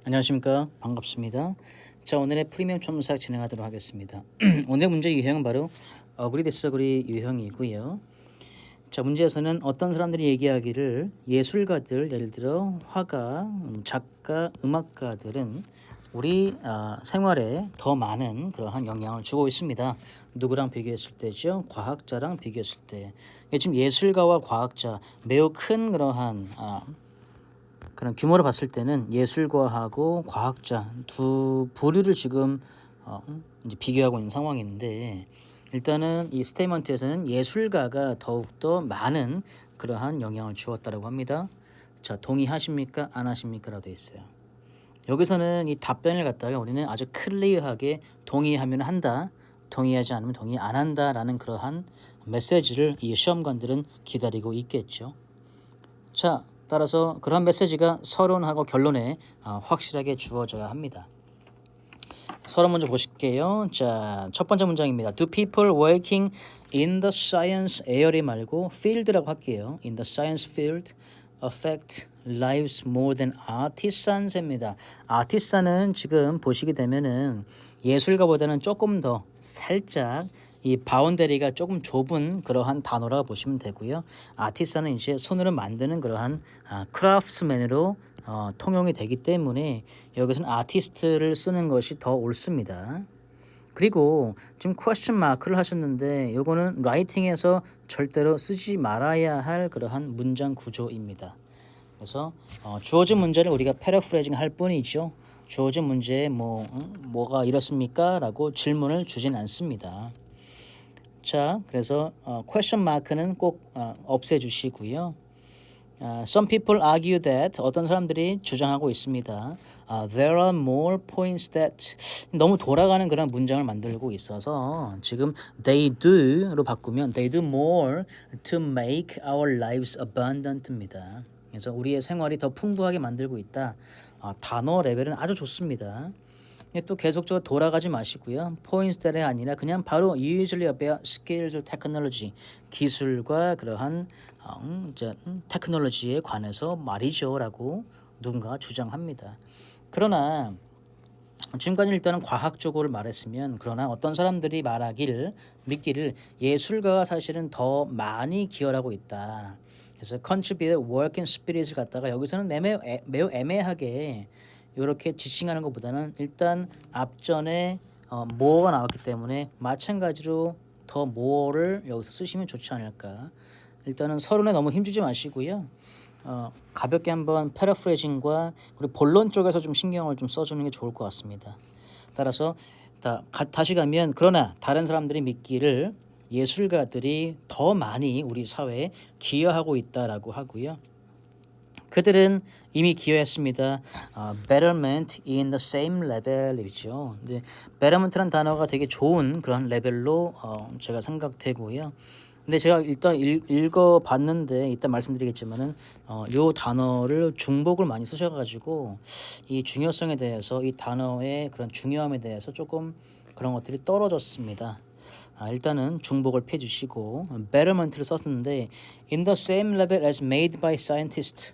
안녕하십니까. 반갑습니다. 자, 오늘의 프리미엄 첨삭 진행하도록 하겠습니다. 오늘 문제 유형은 바로 어그리 디스어그리 유형이고요. 자, 문제에서는 어떤 사람들이 얘기하기를 예술가들, 예를 들어 화가, 작가, 음악가들은 우리 생활에 더 많은 그러한 영향을 주고 있습니다. 누구랑 비교했을 때죠? 과학자랑 비교했을 때. 지금 예술가와 과학자 매우 큰 그러한 그런 규모로 봤을 때는 예술가하고 과학자 두 부류를 지금 이제 비교하고 있는 상황인데, 일단은 이 스테이먼트에서는 예술가가 더욱더 많은 그러한 영향을 주었다고 합니다. 자, 동의하십니까? 안 하십니까?라고 되어 있어요. 여기서는 이 답변을 갖다가 우리는 아주 클리어하게 동의하면 한다, 동의하지 않으면 동의 안 한다라는 그러한 메시지를 이 시험관들은 기다리고 있겠죠. 자, 따라서 그런 메시지가 서론하고 결론에 확실하게 주어져야 합니다. 서론 먼저 보실게요. 자, 첫 번째 문장입니다. Do people working in the science area 말고 field라고 할게요. In the science field affect lives more than artisans입니다. artisan은 지금 보시게 되면은 예술가보다는 조금 더 살짝 이 바운더리가 조금 좁은 그러한 단어라고 보시면 되고요. 아티스트는 이제 손으로 만드는 그러한 크라프트맨으로 통용이 되기 때문에 여기서는 아티스트를 쓰는 것이 더 옳습니다. 그리고 지금 퀘스천 마크를 하셨는데 요거는 라이팅에서 절대로 쓰지 말아야 할 그러한 문장 구조입니다. 그래서 주어진 문제를 우리가 패러프레이징 할 뿐이죠. 주어진 문제에 뭐가 이렇습니까? 라고 질문을 주진 않습니다. 자, 그래서 question mark는 꼭 없애주시고요. Some people argue that 어떤 사람들이 주장하고 있습니다. There are more points that 너무 돌아가는 그런 문장을 만들고 있어서 지금 they do로 바꾸면 they do more to make our lives abundant입니다. 그래서 우리의 생활이 더 풍부하게 만들고 있다. 단어 레벨은 아주 좋습니다. 또 계속적으로 돌아가지 마시고요. points that이 아니라 그냥 바로 usually about skills or technology, 기술과 그러한 테크놀로지에 관해서 말이죠 라고 누군가 주장합니다. 그러나 지금까지 일단은 과학적으로 말했으면, 그러나 어떤 사람들이 믿기를 예술가가 사실은 더 많이 기여하고 있다. 그래서 contribute work and spirit을 갖다가 여기서는 매우 애매하게 이렇게 지칭하는 것보다는 일단 앞전에 more가 나왔기 때문에 마찬가지로 더 more를 여기서 쓰시면 좋지 않을까. 일단은 서론에 너무 힘주지 마시고요. 가볍게 한번 패러프레이징과 그리고 본론 쪽에서 좀 신경을 좀 써주는 게 좋을 것 같습니다. 따라서 다시 가면, 그러나 다른 사람들이 믿기를 예술가들이 더 많이 우리 사회에 기여하고 있다라고 하고요. 그들은 이미 기여했습니다. betterment in the same level이죠. 근데 betterment라는 단어가 되게 좋은 그런 레벨로 제가 생각되고요. 근데 제가 일단 읽어봤는데 이따 말씀드리겠지만은 요 단어를 중복을 많이 쓰셔가지고 이 중요성에 대해서, 이 단어의 그런 중요함에 대해서 조금 그런 것들이 떨어졌습니다. 일단은 중복을 펴주시고 betterment를 썼는데 in the same level as made by scientists.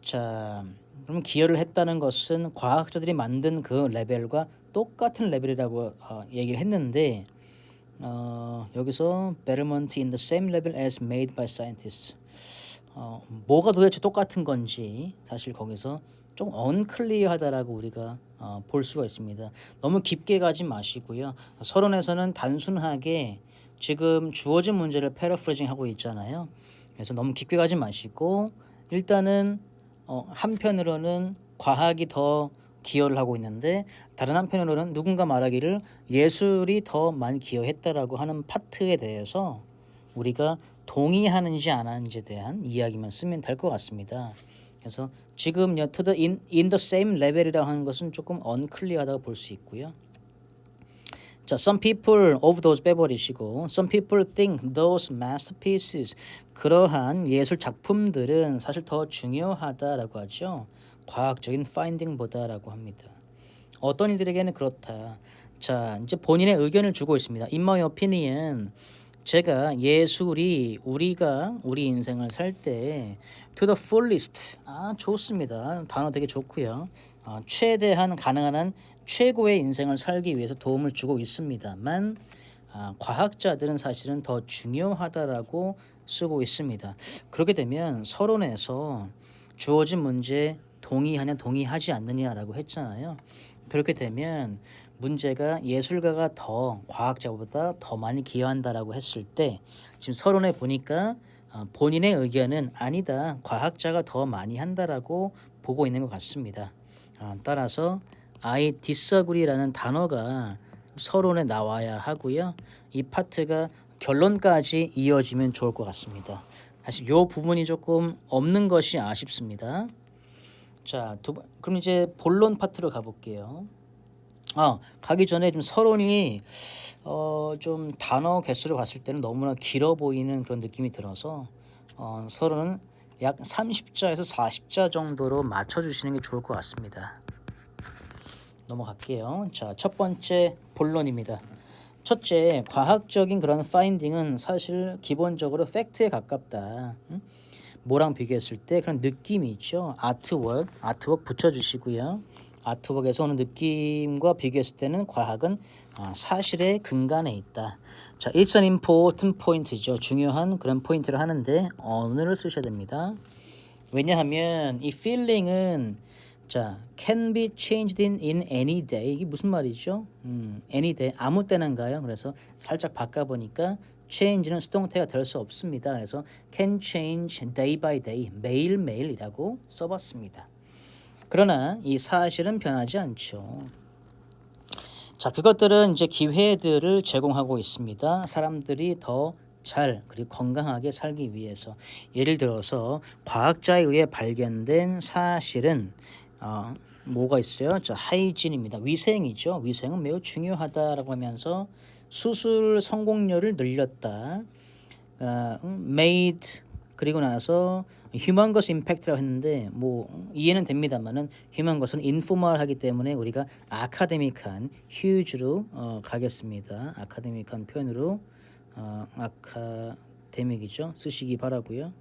자, 그럼 기여를 했다는 것은 과학자들이 만든 그 레벨과 똑같은 레벨이라고 얘기를 했는데 여기서 betterment in the same level as made by scientists. 뭐가 도대체 똑같은 건지 사실 거기서 좀 언클리어하다라고 우리가 볼 수가 있습니다. 너무 깊게 가지 마시고요. 서론에서는 단순하게 지금 주어진 문제를 패러프레이징 하고 있잖아요. 그래서 너무 깊게 가지 마시고 일단은 한편으로는 과학이 더 기여를 하고 있는데 다른 한편으로는 누군가 말하기를 예술이 더 많이 기여했다라고 하는 파트에 대해서 우리가 동의하는지 안 하는지에 대한 이야기만 쓰면 될 것 같습니다. 그래서 지금 to the in the same level이라고 하는 것은 조금 unclear하다고 볼 수 있고요. 자, some people of those 빼버리시고 some people think those masterpieces, 그러한 예술 작품들은 사실 더 중요하다라고 하죠. 과학적인 finding보다라고 합니다. 어떤 이들에게는 그렇다. 자, 이제 본인의 의견을 주고 있습니다. In my opinion, 제가 예술이 우리가 우리 인생을 살 때 to the fullest, 좋습니다. 단어 되게 좋고요. 최대한 가능한 한 최고의 인생을 살기 위해서 도움을 주고 있습니다만 과학자들은 사실은 더 중요하다라고 쓰고 있습니다. 그렇게 되면 서론에서 주어진 문제에 동의하냐 동의하지 않느냐라고 했잖아요. 그렇게 되면 문제가 예술가가 더 과학자보다 더 많이 기여한다라고 했을 때 지금 서론에 보니까 본인의 의견은 아니다. 과학자가 더 많이 한다라고 보고 있는 것 같습니다. 따라서 I disagree라는 단어가 서론에 나와야 하고요. 이 파트가 결론까지 이어지면 좋을 것 같습니다. 사실 이 부분이 조금 없는 것이 아쉽습니다. 자, 그럼 이제 본론 파트로 가볼게요. 가기 전에 좀 서론이 좀 단어 개수를 봤을 때는 너무나 길어 보이는 그런 느낌이 들어서 서론은 약 30자에서 40자 정도로 맞춰주시는 게 좋을 것 같습니다. 넘어갈게요. 자, 첫 번째 본론입니다. 첫째, 과학적인 그런 파인딩은 사실 기본적으로 팩트에 가깝다. 뭐랑 비교했을 때 그런 느낌이 있죠. 아트웍 붙여주시고요. 아트웍에서 오는 느낌과 비교했을 때는 과학은 사실의 근간에 있다. 자, it's an important point죠. 중요한 그런 포인트를 하는데 언어를 쓰셔야 됩니다. 왜냐하면 이 feeling은 자, can be changed in any day. 이게 무슨 말이죠? any day 아무 때나인가요? 그래서 살짝 바꿔보니까 change는 수동태가 될 수 없습니다. 그래서 can change day by day 매일매일이라고 써봤습니다. 그러나 이 사실은 변하지 않죠. 자, 그것들은 이제 기회들을 제공하고 있습니다. 사람들이 더 잘 그리고 건강하게 살기 위해서. 예를 들어서 과학자에 의해 발견된 사실은 뭐가 있어요? 자, 하이진입니다. 위생이죠. 위생은 매우 중요하다라고 하면서 수술 성공률을 늘렸다. made 그리고 나서 humongous impact라고 했는데 뭐 이해는 됩니다만은 humongous 인포멀하기 때문에 우리가 아카데믹한 huge로 가겠습니다. 아카데믹한 표현으로 아카데믹이죠. 쓰시기 바라고요.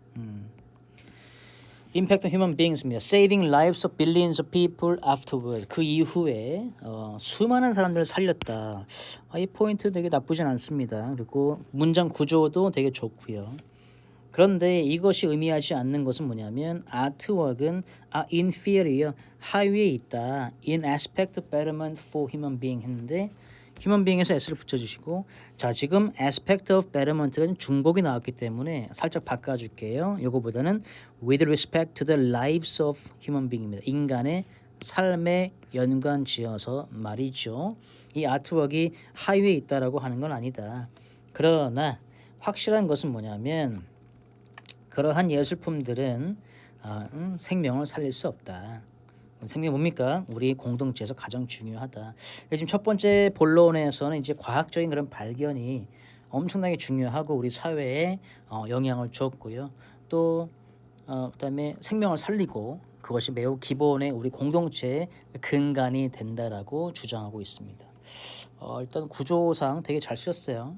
Impact on human beings 입니다. Saving lives of billions of people afterward. 그 이후에 수많은 사람들을 살렸다. 이 포인트 되게 나쁘진 않습니다. 그리고 문장 구조도 되게 좋고요. 그런데 이것이 의미하지 않는 것은 뭐냐면 아트웍은 inferior, 하위에 있다. In aspect of betterment for human being 했는데 human being에서 s를 붙여주시고 자, 지금 aspect of betterment가 좀 중복이 나왔기 때문에 살짝 바꿔줄게요. 이거보다는 with respect to the lives of human being입니다. 인간의 삶에 연관지어서 말이죠. 이 아트웍이 하위에 있다라고 하는 건 아니다. 그러나 확실한 것은 뭐냐면 그러한 예술품들은 생명을 살릴 수 없다. 생명이 뭡니까? 우리 공동체에서 가장 중요하다. 지금 첫 번째 본론에서는 이제 과학적인 그런 발견이 엄청나게 중요하고 우리 사회에 영향을 줬고요. 또 그다음에 생명을 살리고 그것이 매우 기본의 우리 공동체의 근간이 된다라고 주장하고 있습니다. 일단 구조상 되게 잘 쓰셨어요.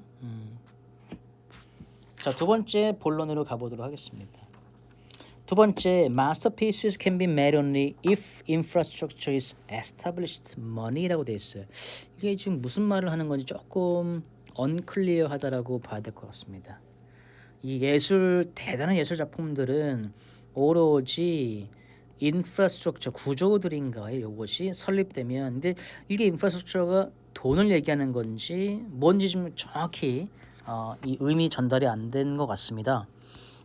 자, 두 번째 본론으로 가보도록 하겠습니다. 두 번째, masterpieces can be made only if infrastructure is established money라고 되어 있어요. 이게 지금 무슨 말을 하는 건지 조금 unclear하다라고 봐야 될 것 같습니다. 이 대단한 예술 작품들은 오로지 인프라스트럭처 구조들인가에 이것이 설립되면 근데 이게 인프라스트럭처가 돈을 얘기하는 건지 뭔지 좀 정확히 이 의미 전달이 안 된 것 같습니다.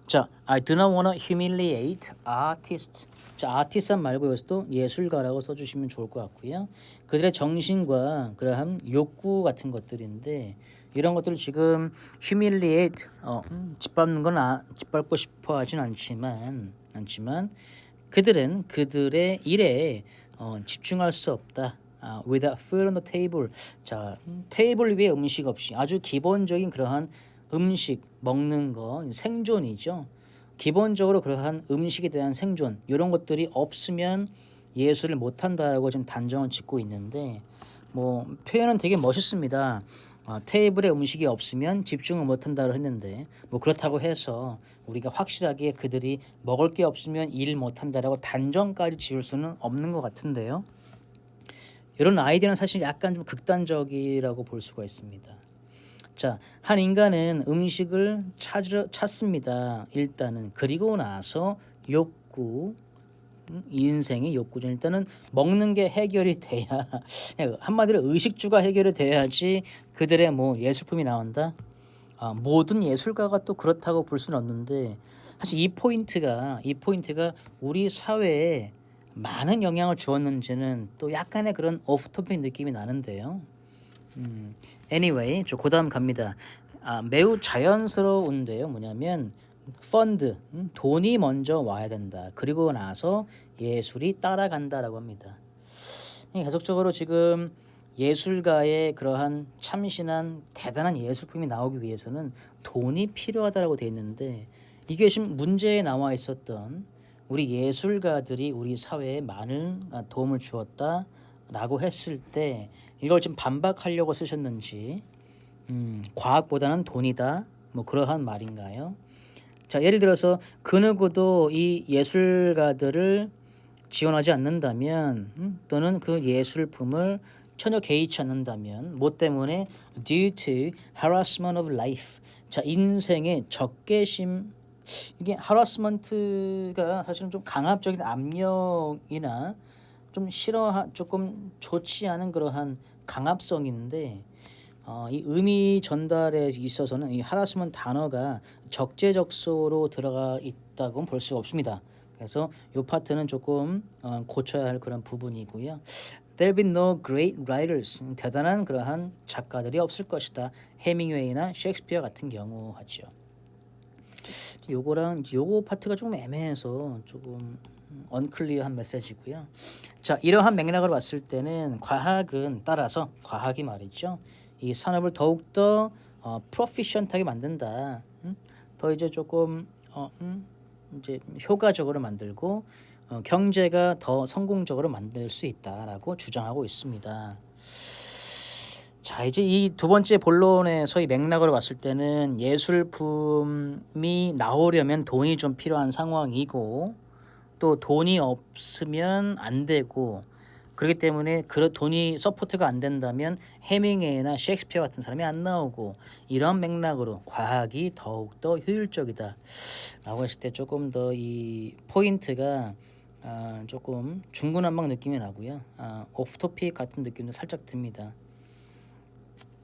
자, I do not want to humiliate artists. 자, artist 말고 여기서도 예술가라고 써주시면 좋을 것 같고요. 그들의 정신과 그러한 욕구 같은 것들인데 이런 것들을 지금 humiliate 짓밟고 싶어 하진 않지만 그들은 그들의 일에 집중할 수 없다. Without food on the table. 자, 테이블 위에 음식 없이 아주 기본적인 그러한 음식 먹는 거 생존이죠. 기본적으로 그러한 음식에 대한 생존 이런 것들이 없으면 예술을 못한다라고 지금 단정을 짓고 있는데 뭐 표현은 되게 멋있습니다. 테이블에 음식이 없으면 집중을 못한다고 했는데 뭐 그렇다고 해서 우리가 확실하게 그들이 먹을 게 없으면 일 못한다라고 단정까지 지을 수는 없는 것 같은데요. 이런 아이디어는 사실 약간 좀 극단적이라고 볼 수가 있습니다. 자, 한 인간은 음식을 찾습니다. 일단은 그리고 나서 욕구, 이 인생의 욕구죠. 일단은 먹는 게 해결이 돼야 한마디로 의식주가 해결이 돼야지 그들의 뭐 예술품이 나온다. 모든 예술가가 또 그렇다고 볼 수는 없는데 사실 이 포인트가 우리 사회에 많은 영향을 주었는지는 또 약간의 그런 오프토픽 느낌이 나는데요. Anyway, 저 그다음 갑니다. 매우 자연스러운데요. 뭐냐면 펀드, 돈이 먼저 와야 된다. 그리고 나서 예술이 따라간다라고 합니다. 계속적으로 지금 예술가의 그러한 참신한 대단한 예술품이 나오기 위해서는 돈이 필요하다라고 돼 있는데 이게 지금 문제에 나와 있었던 우리 예술가들이 우리 사회에 많은 도움을 주었다라고 했을 때 이걸 좀 반박하려고 쓰셨는지 과학보다는 돈이다 뭐 그러한 말인가요? 자, 예를 들어서 그 누구도 이 예술가들을 지원하지 않는다면 또는 그 예술품을 전혀 개의치 않는다면 뭐 때문에 due to harassment of life 자 인생의 적개심 이게 harassment가 사실은 좀 강압적인 압력이나 좀 조금 좋지 않은 그러한 강압성인데 이 의미 전달에 있어서는 이 하라스먼트 단어가 적재적소로 들어가 있다고 볼 수가 없습니다. 그래서 이 파트는 조금 고쳐야 할 그런 부분이고요. There'll be no great writers. 대단한 그러한 작가들이 없을 것이다. 해밍웨이나 셰익스피어 같은 경우 하죠. 요거랑 요거 파트가 조금 애매해서 조금 언클리어한 메시지고요. 자, 이러한 맥락으로 봤을 때는 과학은 따라서 과학이 말이죠. 이 산업을 더욱더 프로피션트하게 만든다. 더 이제 조금 이제 효과적으로 만들고 경제가 더 성공적으로 만들 수 있다라고 주장하고 있습니다. 자, 이제 이 두 번째 본론에서의 맥락으로 봤을 때는 예술품이 나오려면 돈이 좀 필요한 상황이고 또 돈이 없으면 안 되고 그렇기 때문에 그 돈이 서포트가 안 된다면 해밍웨이나 셰익스피어 같은 사람이 안 나오고 이런 맥락으로 과학이 더욱더 효율적이다 라고 했을 때 조금 더 이 포인트가 조금 중구난방 느낌이 나고요. 오프토픽 같은 느낌도 살짝 듭니다.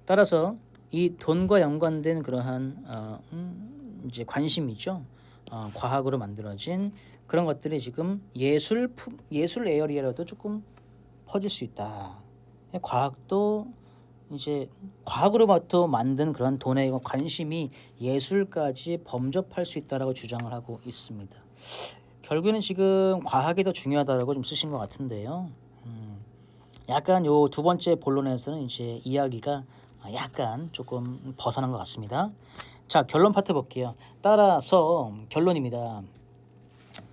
따라서 이 돈과 연관된 그러한 이제 관심이죠. 과학으로 만들어진 그런 것들이 지금 예술 에어리어라도 조금 퍼질 수 있다. 과학도 이제 과학으로부터 만든 그런 돈의 관심이 예술까지 범접할 수 있다라고 주장을 하고 있습니다. 결국에는 지금 과학이 더 중요하다라고 좀 쓰신 것 같은데요. 약간 요 두 번째 본론에서는 이제 이야기가 약간 조금 벗어난 것 같습니다. 자, 결론 파트 볼게요. 따라서 결론입니다.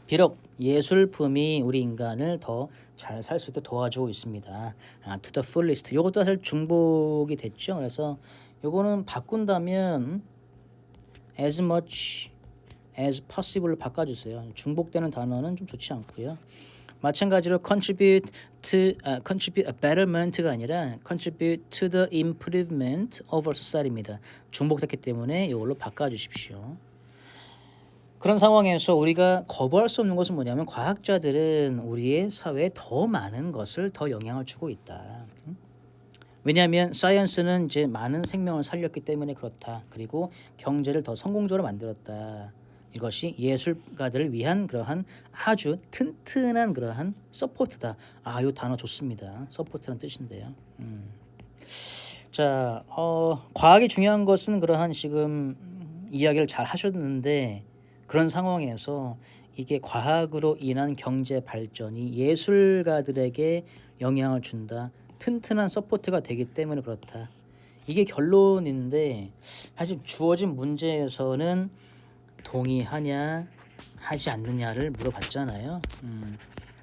비록 예술품이 우리 인간을 더 잘 살 수 있도록 도와주고 있습니다. to the fullest. 요것도 사실 중복이 됐죠. 그래서 요거는 바꾼다면 as much as possible로 바꿔주세요. 중복되는 단어는 좀 좋지 않고요. 마찬가지로 contribute a betterment가 아니라 contribute to the improvement of our society입니다. 중복됐기 때문에 이걸로 바꿔주십시오. 그런 상황에서 우리가 거부할 수 없는 것은 뭐냐면 과학자들은 우리의 사회에 더 많은 것을 더 영향을 주고 있다. 왜냐하면 사이언스는 이제 많은 생명을 살렸기 때문에 그렇다. 그리고 경제를 더 성공적으로 만들었다. 이것이 예술가들을 위한 그러한 아주 튼튼한 그러한 서포트다. 이 단어 좋습니다. 서포트라는 뜻인데요. 자, 과학이 중요한 것은 그러한 지금 이야기를 잘 하셨는데 그런 상황에서 이게 과학으로 인한 경제 발전이 예술가들에게 영향을 준다. 튼튼한 서포트가 되기 때문에 그렇다. 이게 결론인데 사실 주어진 문제에서는 동의하냐 하지 않느냐를 물어봤잖아요.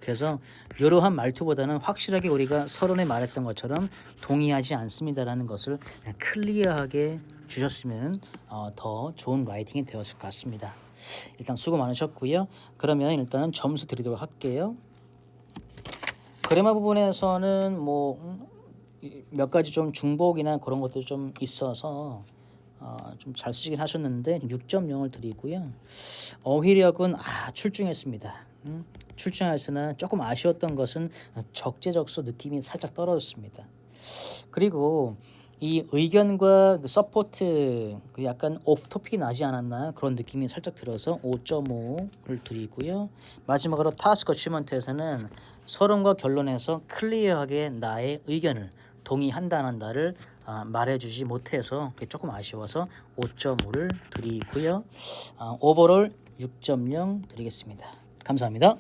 그래서 이러한 말투보다는 확실하게 우리가 서론에 말했던 것처럼 동의하지 않습니다라는 것을 클리어하게 주셨으면 더 좋은 라이팅이 되었을 것 같습니다. 일단 수고 많으셨고요. 그러면 일단은 점수 드리도록 할게요. 그래마 부분에서는 뭐 몇 가지 좀 중복이나 그런 것도 좀 있어서 좀 잘 쓰시긴 하셨는데 6.0을 드리고요. 어휘력은 출중했습니다. 출중했으나 조금 아쉬웠던 것은 적재적소 느낌이 살짝 떨어졌습니다. 그리고 이 의견과 그 서포트 약간 오프 토픽이 나지 않았나 그런 느낌이 살짝 들어서 5.5를 드리고요. 마지막으로 타스크 어치먼트에서는 서론과 결론에서 클리어하게 나의 의견을 동의한다 안 한다를 말해주지 못해서 그게 조금 아쉬워서 5.5를 드리고요. 오버롤 6.0 드리겠습니다. 감사합니다.